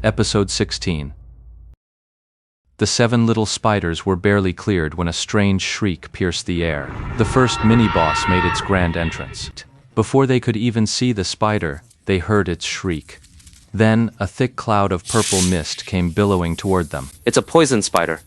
Episode 16. The 7 little spiders were barely cleared when a strange shriek pierced the air. The first mini-boss made its grand entrance. Before they could even see the spider, they heard its shriek. Then, a thick cloud of purple mist came billowing toward them. It's a poison spider.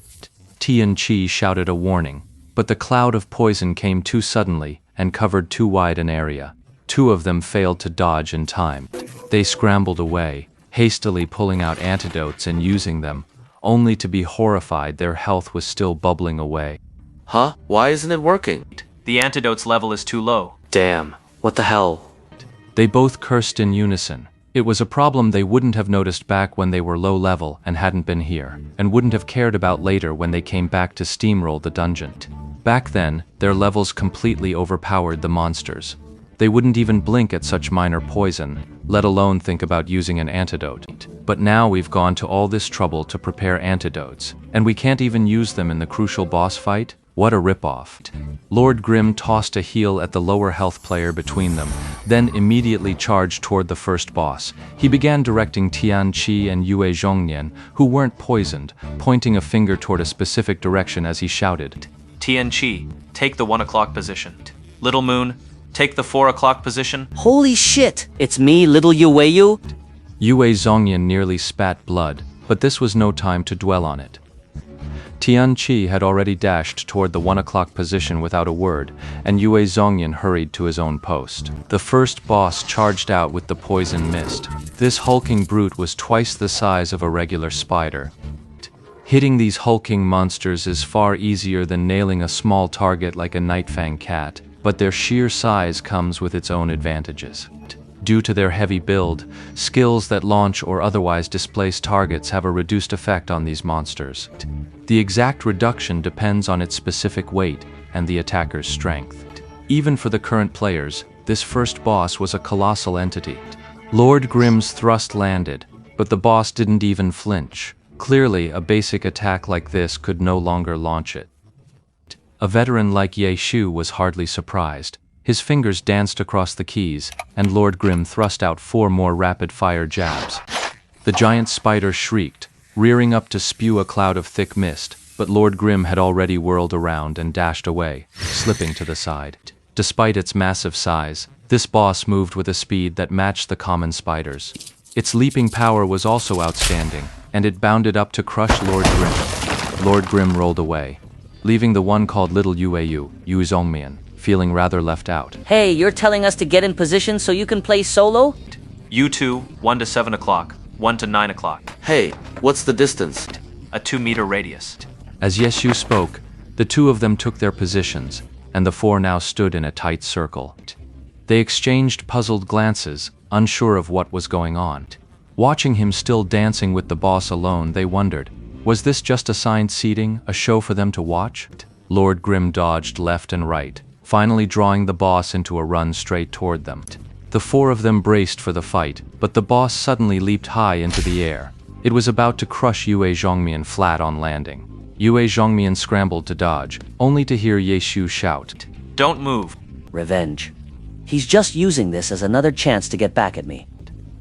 Tian-Chi shouted a warning, but the cloud of poison came too suddenly and covered too wide an area. 2 of them failed to dodge in time. They scrambled away, hastily pulling out antidotes and using them, only to be horrified their health was still bubbling away. Huh? Why isn't it working? The antidote's level is too low. Damn. What the hell? They both cursed in unison. It was a problem they wouldn't have noticed back when they were low level and hadn't been here, and wouldn't have cared about later when they came back to steamroll the dungeon. Back then, their levels completely overpowered the monsters. They wouldn't even blink at such minor poison, let alone think about using an antidote. But now we've gone to all this trouble to prepare antidotes, and we can't even use them in the crucial boss fight? What a ripoff. Lord Grimm tossed a heel at the lower health player between them, then immediately charged toward the first boss. He began directing Tian-Chi and Yue Zhongnian, who weren't poisoned, pointing a finger toward a specific direction as he shouted. Tian-Chi, take the 1 o'clock position. Little Moon, take the 4 o'clock position. Holy shit! It's me, little Yue. Yue Zhongnian nearly spat blood, but this was no time to dwell on it. Tian-Chi had already dashed toward the 1 o'clock position without a word, and Yue Zhongnian hurried to his own post. The first boss charged out with the poison mist. This hulking brute was twice the size of a regular spider. Hitting these hulking monsters is far easier than nailing a small target like a Nightfang cat, but their sheer size comes with its own advantages. Due to their heavy build, skills that launch or otherwise displace targets have a reduced effect on these monsters. The exact reduction depends on its specific weight and the attacker's strength. Even for the current players, this first boss was a colossal entity. Lord Grimm's thrust landed, but the boss didn't even flinch. Clearly, a basic attack like this could no longer launch it. A veteran like Ye Shu was hardly surprised. His fingers danced across the keys, and Lord Grimm thrust out 4 more rapid-fire jabs. The giant spider shrieked, rearing up to spew a cloud of thick mist, but Lord Grimm had already whirled around and dashed away, slipping to the side. Despite its massive size, this boss moved with a speed that matched the common spiders. Its leaping power was also outstanding, and it bounded up to crush Lord Grimm. Lord Grimm rolled away, leaving the one called Little Yue Zhongnian, feeling rather left out. Hey, you're telling us to get in position so you can play solo? You 2, 1 to 7 o'clock, 1 to 9 o'clock. Hey, what's the distance? A 2-meter radius. As Yeshu spoke, the 2 of them took their positions, and the 4 now stood in a tight circle. They exchanged puzzled glances, unsure of what was going on. Watching him still dancing with the boss alone, they wondered, was this just assigned seating, a show for them to watch? Lord Grimm dodged left and right, finally drawing the boss into a run straight toward them. The 4 of them braced for the fight, but the boss suddenly leaped high into the air. It was about to crush Yue Zhongnian flat on landing. Yue Zhongnian scrambled to dodge, only to hear Ye Shu shout, Don't move. Revenge. He's just using this as another chance to get back at me.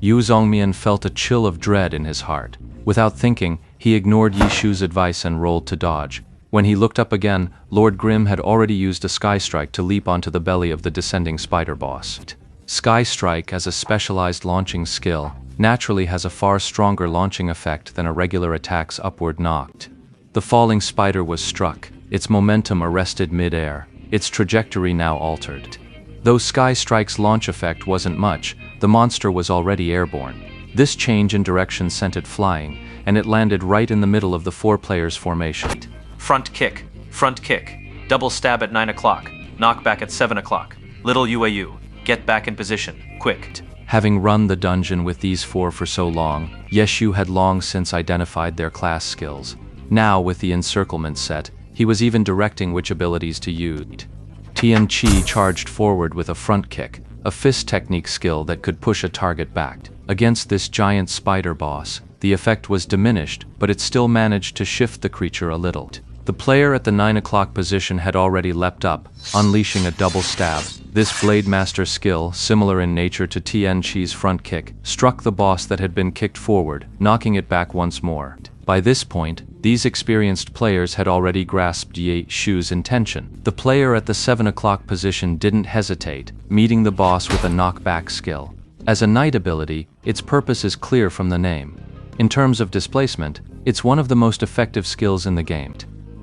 Yue Zhongnian felt a chill of dread in his heart. Without thinking, he ignored Ye Shu's advice and rolled to dodge. When he looked up again, Lord Grimm had already used a Sky Strike to leap onto the belly of the descending spider boss. Sky Strike, as a specialized launching skill, naturally has a far stronger launching effect than a regular attack's upward knocked. The falling spider was struck, its momentum arrested mid-air, its trajectory now altered. Though Sky Strike's launch effect wasn't much, the monster was already airborne. This change in direction sent it flying, and it landed right in the middle of the 4 players' formation. Front kick, double stab at 9 o'clock, knock back at 7 o'clock. Little Yue, get back in position, quick. Having run the dungeon with these 4 for so long, Yeshu had long since identified their class skills. Now, with the encirclement set, he was even directing which abilities to use. Tian-Chi charged forward with a front kick, a fist technique skill that could push a target back. Against this giant spider boss, the effect was diminished, but it still managed to shift the creature a little. The player at the 9 o'clock position had already leapt up, unleashing a double stab, This Blade Master skill, similar in nature to Tian Chi's front kick, struck the boss that had been kicked forward, knocking it back once more. By this point, these experienced players had already grasped Ye Shu's intention. The player at the 7 o'clock position didn't hesitate, meeting the boss with a knockback skill. As a knight ability, its purpose is clear from the name. In terms of displacement, it's one of the most effective skills in the game.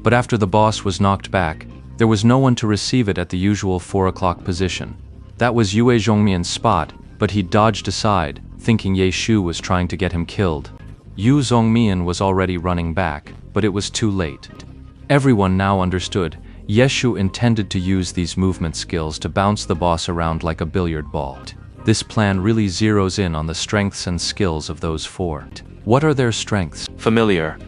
But after the boss was knocked back, there was no one to receive it at the usual 4 o'clock position. That was Yue Zhongmian's spot, but he dodged aside, thinking Ye Shu was trying to get him killed. Yu Zhongmian was already running back, but it was too late. Everyone now understood. Ye Shu intended to use these movement skills to bounce the boss around like a billiard ball. This plan really zeroes in on the strengths and skills of those four. What are their strengths? Familiar.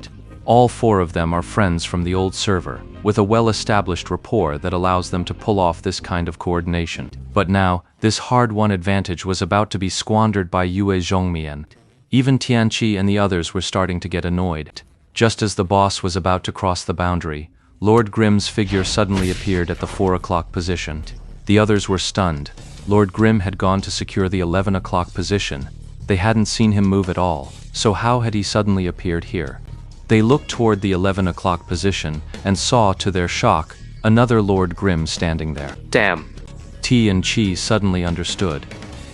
All four of them are friends from the old server, with a well-established rapport that allows them to pull off this kind of coordination. But now, this hard-won advantage was about to be squandered by Yue Zhongmian. Even Tianqi and the others were starting to get annoyed. Just as the boss was about to cross the boundary, Lord Grimm's figure suddenly appeared at the 4 o'clock position. The others were stunned. Lord Grimm had gone to secure the 11 o'clock position. They hadn't seen him move at all, so how had he suddenly appeared here? They looked toward the 11 o'clock position and saw, to their shock, another Lord Grimm standing there. Damn. Ti and Chi suddenly understood.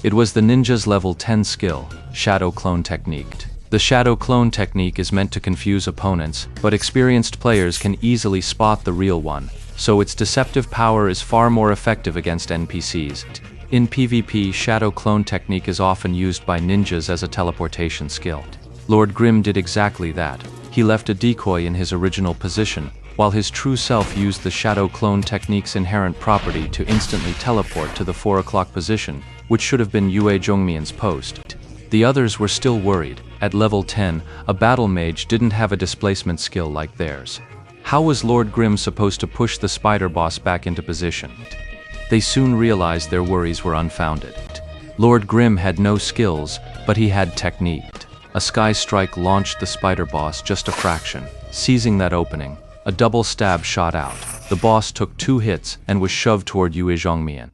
It was the ninja's level 10 skill, Shadow Clone Technique. The Shadow Clone Technique is meant to confuse opponents, but experienced players can easily spot the real one, so its deceptive power is far more effective against NPCs. In PvP, Shadow Clone Technique is often used by ninjas as a teleportation skill. Lord Grimm did exactly that. He left a decoy in his original position, while his true self used the Shadow Clone Technique's inherent property to instantly teleport to the 4 o'clock position, which should have been Yue Zhongmian's post. The others were still worried. At level 10, a battle mage didn't have a displacement skill like theirs. How was Lord Grimm supposed to push the spider boss back into position? They soon realized their worries were unfounded. Lord Grimm had no skills, but he had technique. A sky strike launched the spider boss just a fraction. Seizing that opening, a double stab shot out. The boss took 2 hits and was shoved toward Yue Zhongmian.